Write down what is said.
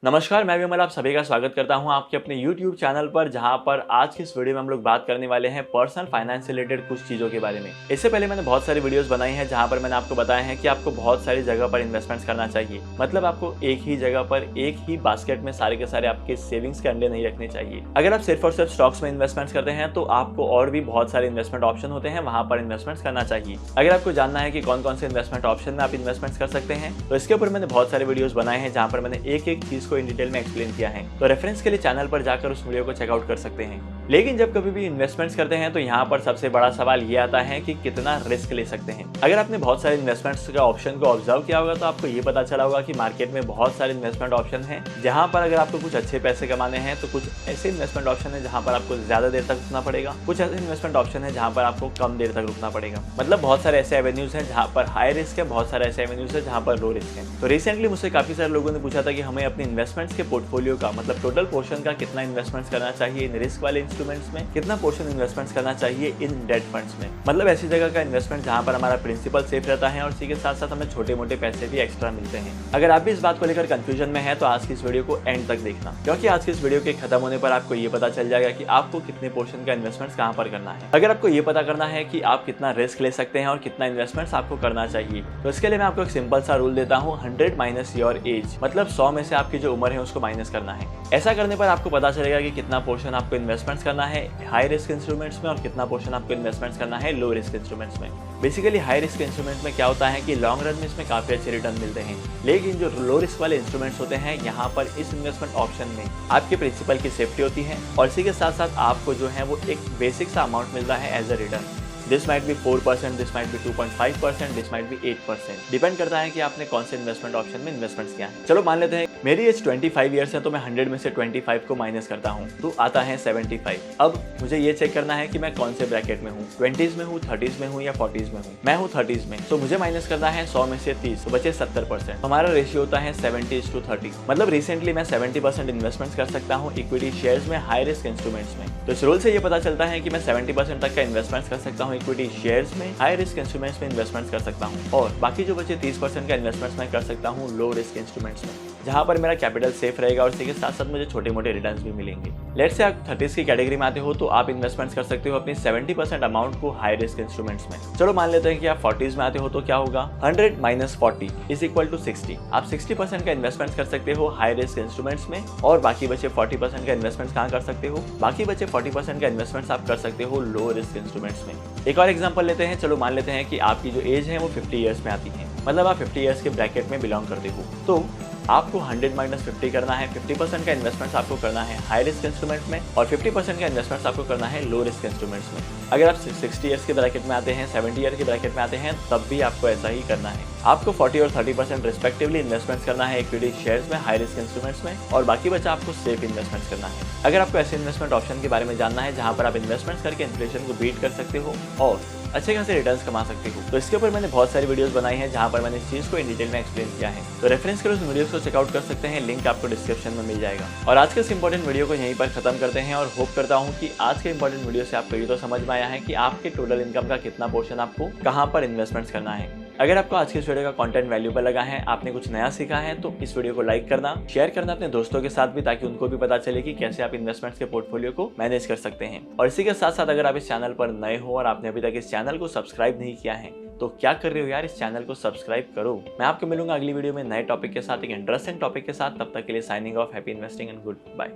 नमस्कार, मैं विमल आप सभी का स्वागत करता हूं आपके अपने YouTube चैनल पर, जहां पर आज की इस वीडियो में हम लोग बात करने वाले हैं पर्सनल फाइनेंस से रिलेटेड कुछ चीज़ों के बारे में। इससे पहले मैंने बहुत सारी वीडियोस बनाई हैं जहां पर मैंने आपको बताया है कि आपको बहुत सारी जगह पर इन्वेस्टमेंट्स करना चाहिए। मतलब आपको एक ही जगह पर एक ही बास्केट में सारे के सारे आपके सेविंग्स के अंडे नहीं रखने चाहिए। अगर आप सिर्फ और सिर्फ स्टॉक्स में इन्वेस्टमेंट्स करते हैं तो आपको और भी बहुत सारे इन्वेस्टमेंट ऑप्शन होते हैं, वहां पर इन्वेस्टमेंट्स करना चाहिए। अगर आपको जानना है कि कौन कौन से इन्वेस्टमेंट ऑप्शन में आप इन्वेस्टमेंट्स कर सकते हैं तो इसके ऊपर मैंने बहुत सारे वीडियोस बनाए हैं जहां पर मैंने एक एक चीज को इन डिटेल में एक्सप्लेन किया है। तो रेफरेंस के लिए चैनल पर जाकर उस वीडियो को चेकआउट कर सकते हैं। लेकिन जब कभी भी इन्वेस्टमेंट्स करते हैं तो यहाँ पर सबसे बड़ा सवाल ये आता है कि कितना रिस्क ले सकते हैं। अगर आपने बहुत सारे इन्वेस्टमेंट्स का ऑप्शन को ऑब्जर्व किया होगा तो आपको ये पता चला होगा कि मार्केट में बहुत सारे इन्वेस्टमेंट ऑप्शन हैं, जहां पर अगर आपको कुछ अच्छे पैसे कमाने हैं तो कुछ ऐसे इन्वेस्टमेंट ऑप्शन है जहां पर आपको ज्यादा देर तक रुकना पड़ेगा, कुछ ऐसे इन्वेस्टमेंट ऑप्शन है जहां पर आपको कम देर तक रुकना पड़ेगा। मतलब बहुत सारे ऐसे एवेन्यूज हैं जहां पर हाई रिस्क है, बहुत सारे ऐसे एवेन्यूज है जहां पर लो रिस्क है। तो रिसेंटली मुझसे काफी सारे लोगों ने पूछा था कि हमें अपने इन्वेस्टमेंट्स के पोर्टफोलियो का मतलब टोटल पोर्शन का कितना इन्वेस्टमेंट्स करना चाहिए इन रिस्क वाले इंस्ट्रूमेंट्स में, कितना पोर्शन इन्वेस्टमेंट्स करना चाहिए इन डेट फंड्स में। मतलब ऐसी जगह का इन्वेस्टमेंट जहां पर हमारा प्रिंसिपल सेफ रहता है और इसी के साथ साथ हमें छोटे मोटे पैसे भी एक्स्ट्रा मिलते हैं। अगर आप भी इस बात को लेकर कंफ्यूजन में है तो आज की इस वीडियो को एंड तक देखना, क्योंकि आज की इस वीडियो के खत्म होने पर आपको ये पता चल जाएगा कि आपको कितने पोर्शन का इन्वेस्टमेंट्स कहां पर करना है। अगर आपको ये पता करना है कि आप कितना रिस्क ले सकते हैं और कितना इन्वेस्टमेंट्स आपको करना चाहिए तो इसके लिए मैं आपको एक सिंपल सा रूल देता हूँ, 100 माइनस योर एज। मतलब 100 में से आपकी जो उम्र है उसको माइनस करना है। ऐसा करने पर आपको पता चलेगा कि कितना पोर्शन आपको इन्वेस्टमेंट्स करना है हाई रिस्क इंस्ट्रूमेंट्स में और कितना पोर्शन आपको इन्वेस्टमेंट्स करना है लो रिस्क इंस्ट्रूमेंट्स में। बेसिकली हाई रिस्क इंस्ट्रूमेंट्स में क्या होता है कि लॉन्ग रन में इसमें काफी अच्छे रिटर्न मिलते हैं, लेकिन जो लो रिस्क वाले इंस्ट्रूमेंट्स होते हैं यहाँ पर इस इन्वेस्टमेंट ऑप्शन में आपके प्रिंसिपल की सेफ्टी होती है और इसी के साथ साथ आपको जो है वो एक बेसिक सा अमाउंट मिलता है as a return. This might be 4%, this might be 2.5%, this might be 8%। Depend करता है कि आपने कौन से इन्वेस्टमेंट ऑप्शन में इन्वेस्टमेंट्स किया है। चलो मान लेते हैं मेरी एज 25 ईयर्स है तो मैं 100 में से 25 को माइनस करता हूँ तो आता है 75। अब मुझे ये चेक करना है कि मैं कौन से ब्रैकेट में हूँ, 20s में हूँ, 30s में हूँ या 40s में हूँ। मैं हूँ 30s में, तो मुझे माइनस करना है 100 में से 30, तो बचे 70%। हमारा रेशियो होता है 70:30। मतलब रिसेंटली मैं 70% इन्वेस्टमेंट्स कर सकता हूँ इक्विटी शेयर्स में, हाई रिस्क इंस्ट्रूमेंट्स में। तो इस रूल से ये पता चलता है कि मैं 70% तक का इन्वेस्टमेंट्स कर सकता हूँ इक्विटी शेयर्स में, हाई रिस्क इंस्ट्रूमेंट्स में इन्वेस्टमेंट्स कर सकता हूँ और बाकी जो बचे 30% का इन्वेस्टमेंट्स मैं कर सकता हूँ लो रिस्क इंस्ट्रूमेंट्स में, जहां पर मेरा कैपिटल सेफ रहेगा और इसी के साथ साथ मुझे छोटे मोटे रिटर्न्स भी मिलेंगे। लेट्स से आप 30s की कैटेगरी में आते हो तो आप इन्वेस्टमेंट्स कर सकते हो अपनी 70% अमाउंट को हाई रिस्क इंस्ट्रूमेंट्स में। चलो मान लेते हैं कि आप 40s में आते हो तो क्या होगा, 100 माइनस 40 इज इक्वल टू 60। आप 60% का इन्वेस्टमेंट्स कर सकते हो हाई रिस्क इंस्ट्रूमेंट्स में और बाकी बचे 40% का इन्वेस्टमेंट्स कहाँ कर सकते हो, बाकी बचे 40% का इन्वेस्टमेंट्स आप कर सकते हो लो रिस्क इंस्ट्रूमेंट्स में। एक और एग्जांपल लेते हैं। चलो मान लेते हैं कि आपकी जो एज है वो 50 ईयर्स में आती है, मतलब आप 50 ईयर्स के ब्रैकेट में बिलोंग करते हो। तो आपको 100 माइनस 50 करना है, 50% का इन्वेस्टमेंट्स आपको करना है हाई रिस्क इंस्ट्रूमेंट्स में और 50% का इन्वेस्टमेंट्स आपको करना है लो रिस्क इंस्ट्रूमेंट्स में। अगर आप 60 ईयर्स के ब्रैकेट में आते हैं, 70 ईयर के ब्रैकेट में आते हैं, तब भी आपको ऐसा ही करना है। आपको 40 और 30% रिस्पेक्टिवली इन्वेस्टमेंट्स करना है इक्विटी शेयर्स में, हाई रिस्क इंस्ट्रूमेंट्स में और बाकी बचा आपको सेफ इन्वेस्टमेंट्स करना है। अगर आपको ऐसे इन्वेस्टमेंट ऑप्शन के बारे में जानना है जहां पर आप इन्वेस्टमेंट्स करके इन्फ्लेशन को बीट कर सकते हो और अच्छे खासे रिटर्न्स कमा सकते हो, तो इसके ऊपर मैंने बहुत सारी वीडियोस बनाई हैं जहां पर मैंने इस चीज को इन डिटेल में एक्सप्लेन किया है। तो रेफरेंस के लिए उस वीडियोस को चेकआउट कर सकते हैं, लिंक आपको डिस्क्रिप्शन में मिल जाएगा। और आज के इस इंपॉर्टेंट वीडियो को यहीं पर खत्म करते हैं और होप करता हूं कि आज के इंपॉर्टेंट वीडियो से आपको ये तो समझ में आया है कि आपके टोटल इनकम का कितना पोर्शन आपको कहां पर इन्वेस्टमेंट्स करना है। अगर आपको आज के इस वीडियो का कंटेंट वैल्यूएबल लगा है, आपने कुछ नया सीखा है, तो इस वीडियो को लाइक करना, शेयर करना अपने दोस्तों के साथ भी, ताकि उनको भी पता चले कि कैसे आप इन्वेस्टमेंट्स के पोर्टफोलियो को मैनेज कर सकते हैं। और इसी के साथ साथ अगर आप इस चैनल पर नए हो और आपने अभी तक इस चैनल को सब्सक्राइब नहीं किया है तो क्या कर रहे हो यार, इस चैनल को सब्सक्राइब करो। मैं आपको मिलूंगा अगली वीडियो में नए टॉपिक के साथ, एक इंटरेस्टिंग टॉपिक के साथ। तब तक के लिए signing off, happy investing and good bye.